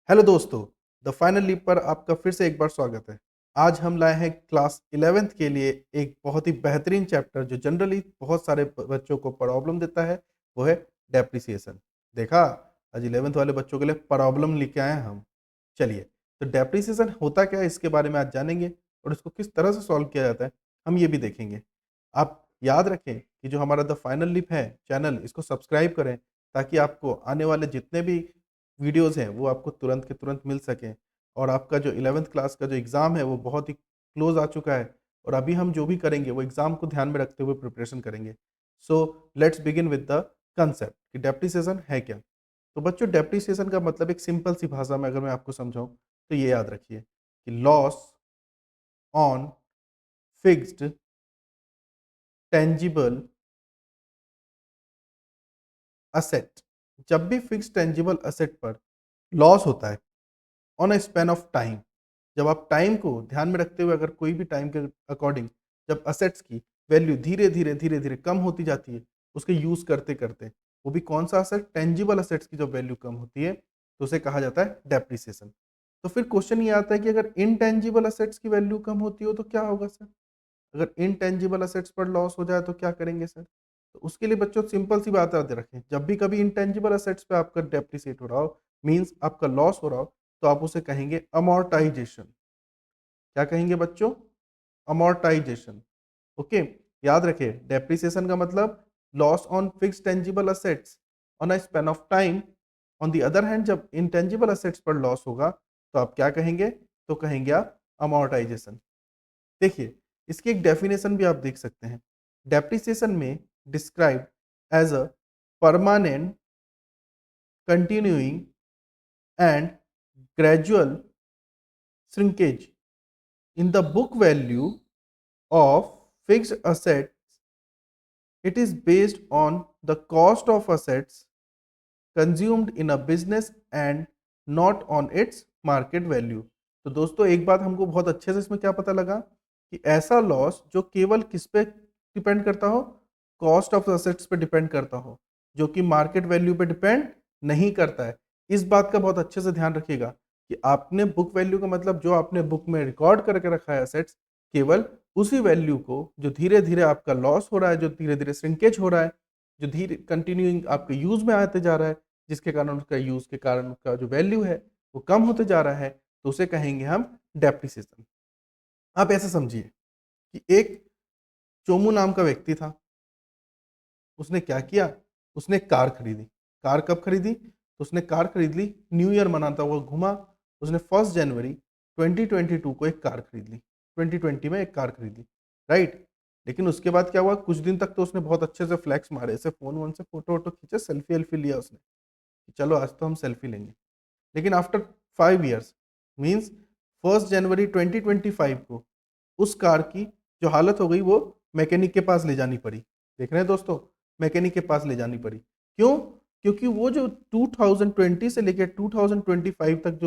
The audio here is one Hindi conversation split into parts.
हेलो दोस्तों, द फाइनल लीप पर आपका फिर से एक बार स्वागत है। आज हम लाए हैं क्लास 11th के लिए एक बहुत ही बेहतरीन चैप्टर जो जनरली बहुत सारे बच्चों को प्रॉब्लम देता है, वो है डेप्रिसिएशन। देखा, आज 11th वाले बच्चों के लिए प्रॉब्लम लेके आए हैं हम। चलिए, तो डेप्रिसिएशन होता क्या है इसके बारे में आज जानेंगे और इसको किस तरह से सॉल्व किया जाता है, हम ये भी देखेंगे। आप याद रखें कि जो हमारा द फाइनल लीप है चैनल, इसको सब्सक्राइब करें ताकि आपको आने वाले जितने भी वीडियोज़ हैं वो आपको तुरंत के तुरंत मिल सकें। और आपका जो 11th क्लास का जो एग्ज़ाम है वो बहुत ही क्लोज़ आ चुका है और अभी हम जो भी करेंगे वो एग्ज़ाम को ध्यान में रखते हुए प्रिपरेशन करेंगे। So let's begin with the concept कि डेप्रिसिएशन है क्या? तो बच्चों, डेप्रिसिएशन का मतलब एक सिंपल सी भाषा में अगर मैं आपको समझाऊँ तो ये याद रखिए कि loss on fixed tangible asset. जब भी फिक्स्ड टेंजिबल असेट पर लॉस होता है on a span of time, जब आप टाइम को ध्यान में रखते हुए अगर कोई भी टाइम के अकॉर्डिंग जब असेट्स की वैल्यू धीरे-धीरे कम होती जाती है, उसके यूज़ करते-करते, वो भी कौन-सा असेट? टेंजिबल असेट्स की जब वैल्यू कम होती है, तो उसे कहा जाता है डेप्रिसिएशन। तो फिर क्वेश्चन ये आता है कि अगर इनटेंजिबल असेट्स की वैल्यू कम होती हो तो क्या होगा सर? अगर इनटेंजिबल असेट्स पर लॉस हो जाए तो क्या करेंगे सर? तो उसके लिए बच्चों सिंपल सी बात याद रखें, जब भी कभी इनटेंजिबल असेट्स पे आपका डेप्रिसिएट हो रहा हो, मीन्स आपका लॉस हो रहा हो, तो आप उसे कहेंगे अमोर्टाइजेशन। क्या कहेंगे बच्चों? अमोर्टाइजेशन। ओके, याद रखिए डेप्रिसिएशन का मतलब loss on fixed tangible assets on a span of time. On the other hand जब इंटेंजिबल असेट्स पर लॉस होगा तो आप क्या कहेंगे? तो कहेंगे आप अमोर्टाइजेशन। देखिए, इसकी एक डेफिनेशन भी आप देख सकते हैं। डेप्रिसिएशन में described as a permanent, continuing and gradual shrinkage in the book value of fixed assets. It is based on the cost of assets consumed in a business and not on its market value. तो दोस्तों, एक बात हमको बहुत अच्छे से इसमें क्या पता लगा कि ऐसा लॉस जो केवल किस पे डिपेंड करता हो? कॉस्ट ऑफ असेट्स पे डिपेंड करता हो, जो कि मार्केट वैल्यू पे डिपेंड नहीं करता है। इस बात का बहुत अच्छे से ध्यान रखिएगा कि आपने बुक वैल्यू का मतलब जो आपने बुक में रिकॉर्ड करके रखा है एसेट्स, केवल उसी वैल्यू को जो धीरे-धीरे आपका लॉस हो रहा है, जो धीरे-धीरे श्रिंकेज हो रहा है, जो धीरे कंटिन्यूइंग आपके यूज़ में आते जा रहा है, जिसके कारण उसका यूज़ के कारण उसका जो वैल्यू है, वो कम होते जा रहा है, तो उसे कहेंगे हम डेप्रिसिएशन। आप ऐसे समझिए कि एक चोमू नाम का व्यक्ति था, उसने क्या किया? उसने एक कार खरीदी। कार कब खरीदी? तो उसने कार खरीद ली, न्यू ईयर मनाता हुआ घूमा, उसने 1 जनवरी 2022 को एक कार खरीद ली। 2020 में एक कार खरीद ली, राइट? लेकिन उसके बाद क्या हुआ? कुछ दिन तक तो उसने बहुत अच्छे से फ्लेक्स मारे, ऐसे फ़ोन-वोन से फ़ोटो-वोटो खींचे, सेल्फी-वेल्फी लिया उसने, कि चलो आज तो हम सेल्फी लेंगे। लेकिन आफ्टर 5 इयर्स, मीन्स 1 जनवरी 2025 को उस कार की जो हालत हो गई वो मैकेनिक के पास ले जानी पड़ी। देख रहे हैं दोस्तों? मैकेनिक के पास ले जानी पड़ी। क्यों? क्योंकि वो जो 2020 से लेके 2025 तक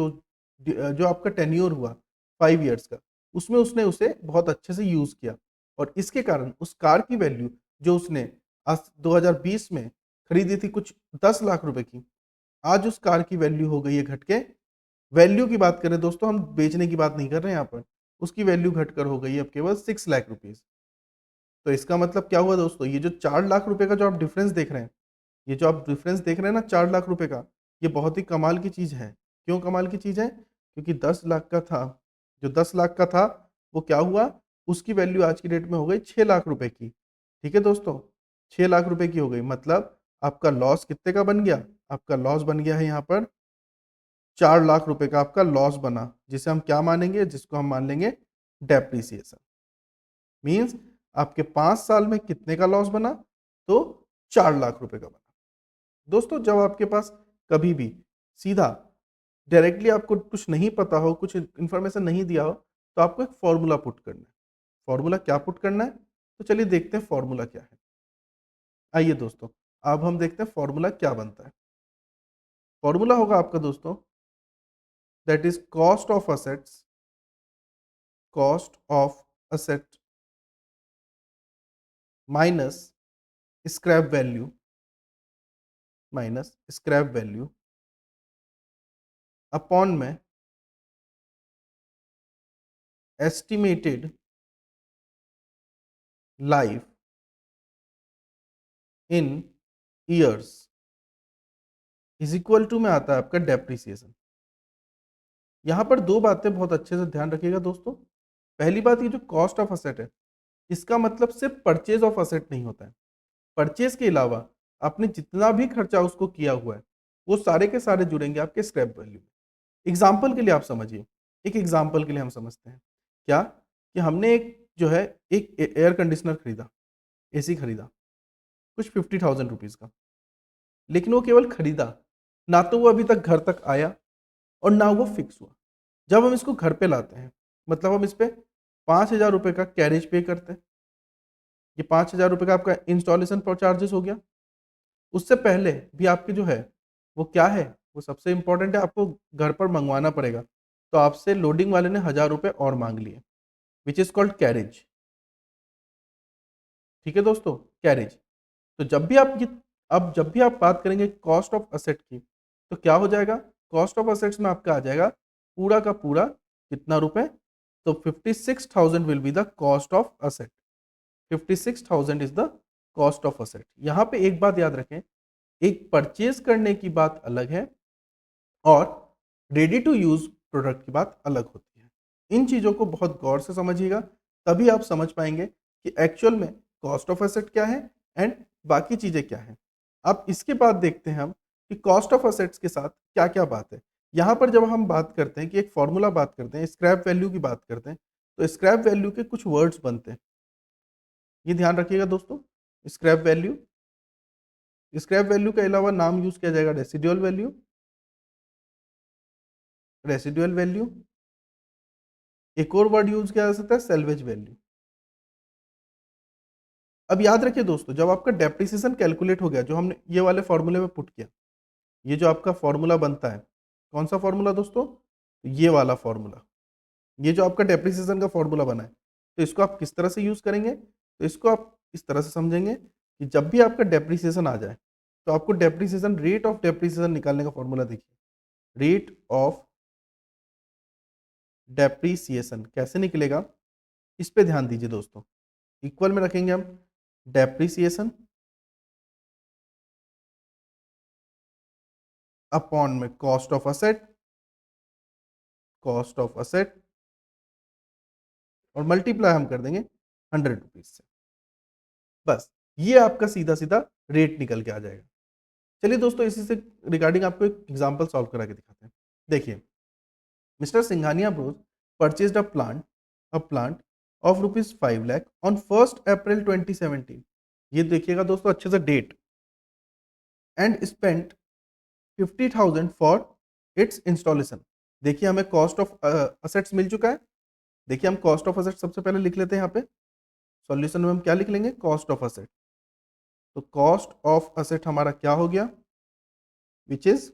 जो आपका टेन्योर हुआ 5 इयर्स का, उसमें उसने उसे बहुत अच्छे से यूज़ किया और इसके कारण उस कार की वैल्यू जो उसने आज 2020 में खरीदी थी कुछ 10 लाख रुपए की, आज उस कार की वैल्यू हो गई है घट के, वैल्यू की बात करें दोस्तों, हम बेचने की बात नहीं कर रहे हैं यहाँ पर, उसकी वैल्यू घटकर हो गई है अब केवल 6 लाख रुपीज़। तो इसका मतलब क्या हुआ दोस्तों, ये जो 4 लाख रुपए का जो आप डिफरेंस देख रहे हैं, ये जो आप डिफरेंस देख रहे हैं ना 4 लाख रुपए का, ये बहुत ही कमाल की चीज़ है। क्यों कमाल की चीज़ है? क्योंकि 10 लाख का था, जो 10 लाख का था, वो क्या हुआ? उसकी वैल्यू आज की डेट में हो गई 6 लाख रुपए की। ठीक है दोस्तों? 6 लाख रुपए की हो गई, मतलब आपका लॉस कितने का बन गया? आपका लॉस बन गया है यहाँ पर 4 लाख रुपए का आपका लॉस बना, जिसे हम क्या मानेंगे? जिसको हम मान लेंगे डेप्रिसिएशन। मीन्स आपके 5 साल में कितने का लॉस बना? तो 4 लाख रुपए का बना। दोस्तों, जब आपके पास कभी भी सीधा डायरेक्टली आपको कुछ नहीं पता हो, कुछ इन्फॉर्मेशन नहीं दिया हो, तो आपको एक फ़ॉर्मूला पुट करना है। फ़ॉर्मूला क्या पुट करना है? तो चलिए देखते हैं फ़ॉर्मूला क्या है। आइए दोस्तों, अब हम देखते हैं फ़ॉर्मूला क्या बनता है। फ़ॉर्मूला होगा आपका दोस्तों, that is cost of asset minus scrap value upon में estimated life in years is equal to में आता है आपका डेप्रिसिएशन। यहां पर दो बातें बहुत अच्छे से ध्यान रखिएगा दोस्तों। पहली बात, ये जो कॉस्ट ऑफ असेट है, इसका मतलब सिर्फ परचेज ऑफ असेट नहीं होता है। परचेज के अलावा आपने जितना भी खर्चा उसको किया हुआ है, वो सारे के सारे जुड़ेंगे आपके स्क्रैप वैल्यू में। एग्जाम्पल के लिए आप समझिए, एक एग्जाम्पल के लिए हम समझते हैं क्या, कि हमने एक जो है एक एयर कंडीशनर खरीदा, एसी खरीदा कुछ 50,000 रुपीज का, लेकिन वो केवल खरीदा, ना तो वो अभी तक घर तक आया और ना वो फिक्स हुआ। जब हम इसको घर पे लाते हैं, मतलब हम इस पे 5,000 रुपए का कैरेज पे करते हैं। ये 5,000 रुपए का आपका इंस्टॉलेशन पर चार्जेस हो गया। उससे पहले भी आपके जो है वो क्या है, वो सबसे इंपॉर्टेंट है, आपको घर पर मंगवाना पड़ेगा। तो आपसे लोडिंग वाले ने 1,000 रुपए और मांग लिए, विच इज कॉल्ड कैरेज। ठीक है दोस्तों, कैरेज। तो जब भी आप ये, अब जब भी आप बात करेंगे कॉस्ट ऑफ असेट की, तो क्या हो जाएगा, कॉस्ट ऑफ असेट्स में आपका आ जाएगा पूरा का पूरा कितना रुपए, तो 56,000 will be the cost of asset. 56,000 is the cost of asset. यहां पे एक बात याद रखें, एक परचेज करने की बात अलग है और रेडी टू यूज प्रोडक्ट की बात अलग होती है। इन चीजों को बहुत गौर से समझिएगा, तभी आप समझ पाएंगे कि एक्चुअल में कॉस्ट ऑफ एसेट क्या है एंड बाकी चीजें क्या है। अब इसके बाद देखते हैं हम कि कॉस्ट ऑफ एसेट्स के साथ क्या क्या बात है। यहां पर जब हम बात करते हैं कि एक फॉर्मूला बात करते हैं, स्क्रैप वैल्यू की बात करते हैं, तो स्क्रैप वैल्यू के कुछ वर्ड्स बनते हैं, ये ध्यान रखिएगा दोस्तों। स्क्रैप वैल्यू, स्क्रैप वैल्यू के अलावा नाम यूज किया जाएगा रेसिडुअल वैल्यू, रेसिडुअल वैल्यू। एक और वर्ड यूज किया जा सकता है सेल्वेज वैल्यू। अब याद रखिए दोस्तों, जब आपका डेप्रिसिएशन कैलकुलेट हो गया, जो हमने ये वाले फॉर्मूले में पुट किया, ये जो आपका फॉर्मूला बनता है, कौन सा फॉर्मूला दोस्तों, ये वाला फॉर्मूला, ये जो आपका डेप्रिसिएशन का फॉर्मूला बना है, तो इसको आप किस तरह से यूज करेंगे, तो इसको आप इस तरह से समझेंगे कि जब भी आपका डेप्रिसिएशन आ जाए, तो आपको डेप्रिसिएशन, रेट ऑफ डेप्रिसिएशन निकालने का फॉर्मूला देखिए। रेट ऑफ डेप्रिसिएशन कैसे निकलेगा, इस पे ध्यान दीजिए दोस्तों। इक्वल में रखेंगे हम डेप्रिसिएशन अपॉन में cost of asset, cost of asset, और मल्टीप्लाई हम कर देंगे 100 रुपीज से। बस ये आपका सीधा सीधा रेट निकल के आ जाएगा। चलिए दोस्तों, इसी से रिगार्डिंग आपको एक एग्जांपल सॉल्व करा के दिखाते हैं। देखिए, mister Singhania bros purchased a plant of ₹5 lakh on 1 April 2017। ये देखिएगा दोस्तों अच्छे से date, and spent 50,000 for its installation. देखिए हमें कॉस्ट ऑफ असेट्स मिल चुका है। देखिए हम कॉस्ट ऑफ असेट सबसे पहले लिख लेते हैं, यहाँ पे सॉल्यूशन में हम क्या लिख लेंगे, कॉस्ट ऑफ असेट। तो कॉस्ट ऑफ असेट हमारा क्या हो गया, विच इज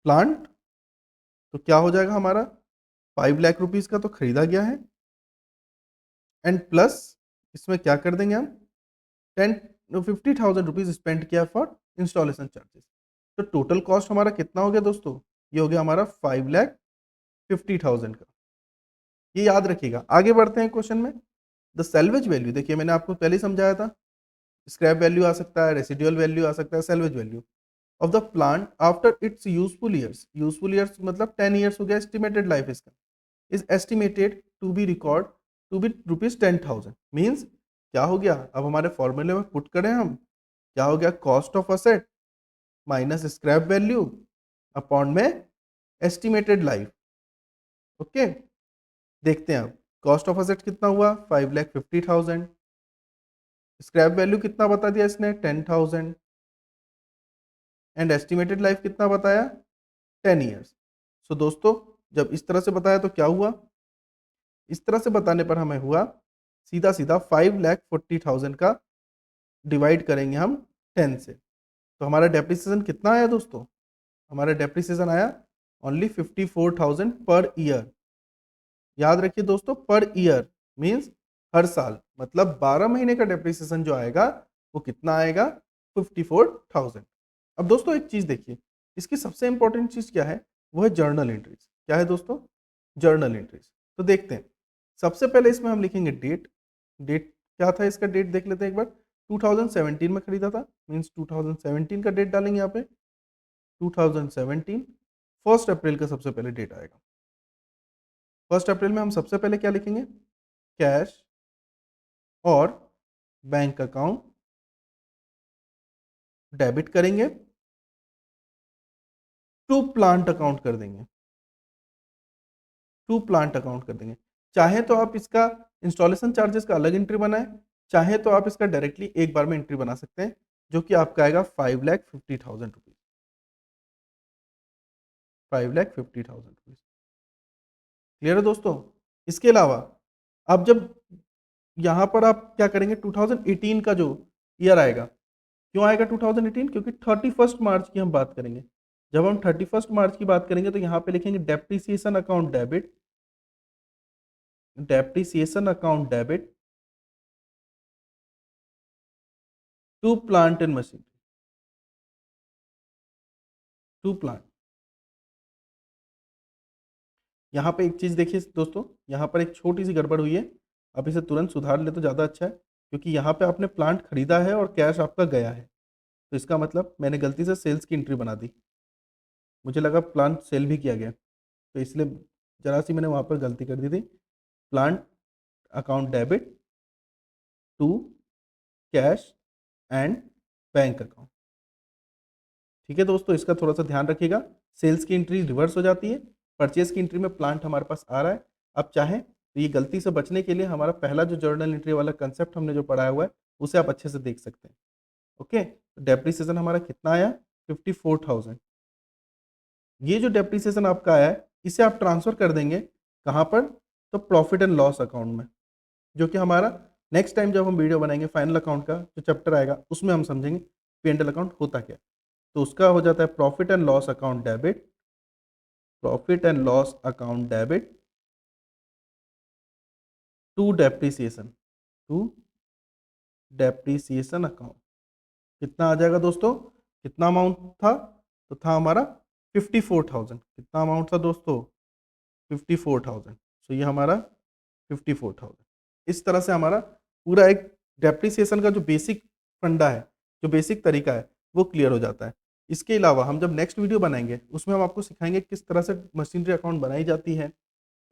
प्लांट। तो क्या हो जाएगा हमारा, 5 लाख रुपीज का तो खरीदा गया है, एंड प्लस इसमें क्या कर देंगे हम, 50,000 रुपीज स्पेंड किया फॉर इंस्टॉलेशन चार्जेस। तो टोटल कॉस्ट हमारा कितना हो गया दोस्तों, ये हो गया हमारा 5,50,000 का। ये याद रखिएगा। आगे बढ़ते हैं क्वेश्चन में। द सेल्वेज वैल्यू, देखिए मैंने आपको पहले ही समझाया था, स्क्रैप वैल्यू आ सकता है, रेसिडुअल वैल्यू आ सकता है, salvage value of the plant after its useful years. Useful years मतलब 10 ईयर्स हो गया, एस्टिमेटेड लाइफ इसका is estimated to be record to be ₹10,000। Means क्या हो गया, अब हमारे फॉर्मूले में पुट करें हम, क्या हो गया, cost of asset minus scrap value upon में एस्टिमेटेड लाइफ। ओके, देखते हैं अब कॉस्ट ऑफ असेट कितना हुआ, 5,50,000। स्क्रैप वैल्यू कितना बता दिया इसने, 10,000। एंड एस्टिमेटेड लाइफ कितना बताया, 10 ईयर्स। सो दोस्तों, जब इस तरह से बताया तो क्या हुआ, इस तरह से बताने पर हमें हुआ सीधा सीधा 5,40,000 का डिवाइड करेंगे हम 10 से, तो हमारा डेप्रिसिएशन कितना आया दोस्तों, हमारा डेप्रिसिएशन आया ओनली 54,000 पर ईयर। याद रखिए दोस्तों, पर ईयर मीन्स हर साल, मतलब 12 महीने का डेप्रिसिएशन जो आएगा वो कितना आएगा, 54,000। अब दोस्तों एक चीज देखिए, इसकी सबसे इंपॉर्टेंट चीज क्या है, वो है जर्नल एंट्रीज। क्या है दोस्तों? Journal entries. तो देखते हैं, सबसे पहले इसमें हम लिखेंगे डेट। डेट क्या था इसका? डेट देख लेते हैं एक बार। 2017 में खरीदा था, मीन्स 2017 का डेट डालेंगे यहाँ पे। 2017 1 अप्रैल का सबसे पहले डेट आएगा। 1 अप्रैल में हम सबसे पहले क्या लिखेंगे? कैश और बैंक अकाउंट डेबिट करेंगे, टू प्लांट अकाउंट कर देंगे। टू प्लांट अकाउंट कर देंगे। चाहे तो आप इसका इंस्टॉलेशन चार्जेस का अलग एंट्री बनाएं, चाहे तो आप इसका डायरेक्टली एक बार में एंट्री बना सकते हैं, जो कि आपका आएगा 5,50,000 रुपीज। 5,50,000 रुपीज। क्लियर है दोस्तों? इसके अलावा अब जब यहां पर आप क्या करेंगे, 2018 का जो ईयर आएगा, क्यों आएगा 2018? क्योंकि 31 मार्च की हम बात करेंगे। जब हम 31 मार्च की बात करेंगे तो यहां पे लिखेंगे depreciation account debit, depreciation account debit to plant and machinery, to plant. यहाँ पे एक चीज देखिए दोस्तों, यहाँ पर एक छोटी सी गड़बड़ हुई है, आप इसे तुरंत सुधार ले तो ज़्यादा अच्छा है, क्योंकि यहाँ पे आपने प्लांट खरीदा है और कैश आपका गया है। तो इसका मतलब मैंने गलती से सेल्स की एंट्री बना दी, मुझे लगा प्लांट सेल भी किया गया, तो इसलिए जरा सी मैंने वहाँ पर गलती कर दी थी। Plant account debit to cash and bank account. ठीक है दोस्तों, इसका थोड़ा सा ध्यान रखिएगा। सेल्स की एंट्री रिवर्स हो जाती है, परचेज की एंट्री में प्लांट हमारे पास आ रहा है। अब चाहें तो ये गलती से बचने के लिए हमारा पहला जो जर्नल एंट्री वाला कंसेप्ट हमने जो पढ़ाया हुआ है, उसे आप अच्छे से देख सकते हैं। ओके, तो डेप्रिसिएशन हमारा कितना आया? 54,000। ये जो डेप्रिसिएशन आपका आया है, इसे आप ट्रांसफर कर देंगे कहाँ पर? तो प्रॉफिट एंड लॉस अकाउंट में, जो कि हमारा नेक्स्ट टाइम जब हम वीडियो बनाएंगे फाइनल अकाउंट का जो चैप्टर आएगा, उसमें हम समझेंगे P&L अकाउंट होता क्या। तो उसका हो जाता है profit and loss account debit, profit and loss account debit to depreciation, to depreciation account. कितना आ जाएगा दोस्तों? कितना अमाउंट था? तो था हमारा 54,000। कितना अमाउंट था दोस्तों? 54,000। सो ये हमारा 54,000। इस तरह से हमारा पूरा एक डेप्रिसिएशन का जो बेसिक फंडा है, जो बेसिक तरीका है, वो क्लियर हो जाता है। इसके अलावा हम जब नेक्स्ट वीडियो बनाएंगे, उसमें हम आपको सिखाएंगे किस तरह से मशीनरी अकाउंट बनाई जाती है,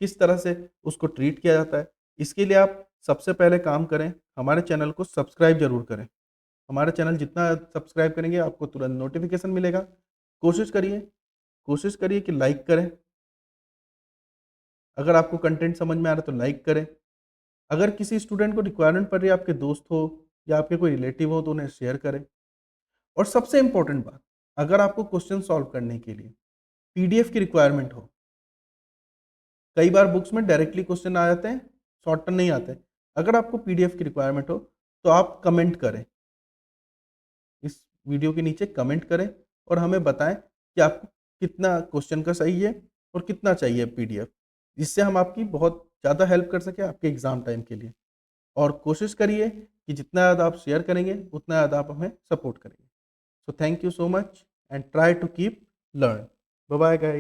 किस तरह से उसको ट्रीट किया जाता है। इसके लिए आप सबसे पहले काम करें, हमारे चैनल को सब्सक्राइब जरूर करें। हमारा चैनल जितना सब्सक्राइब करेंगे आपको तुरंत नोटिफिकेशन मिलेगा। कोशिश करिए, कोशिश करिए कि लाइक करें। अगर आपको कंटेंट समझ में आ रहा है तो लाइक करें। अगर किसी स्टूडेंट को रिक्वायरमेंट पड़ रही है, आपके दोस्त हो या आपके कोई रिलेटिव हो, तो उन्हें शेयर करें। और सबसे इंपॉर्टेंट बात, अगर आपको क्वेश्चन सॉल्व करने के लिए पीडीएफ की रिक्वायरमेंट हो, कई बार बुक्स में डायरेक्टली क्वेश्चन आ जाते हैं, शॉर्ट टर्म नहीं आते। अगर आपको पीडीएफ की रिक्वायरमेंट हो तो आप कमेंट करें, इस वीडियो के नीचे कमेंट करें और हमें बताएं कि आपको कितना क्वेश्चन का सही है और कितना चाहिए पीडीएफ, जिससे हम आपकी बहुत ज़्यादा हेल्प कर सकें आपके एग्जाम टाइम के लिए। और कोशिश करिए कि जितना ज़्यादा आप शेयर करेंगे उतना ज़्यादा आप हमें सपोर्ट करेंगे। So thank you so much and try to keep learn. Bye bye guys.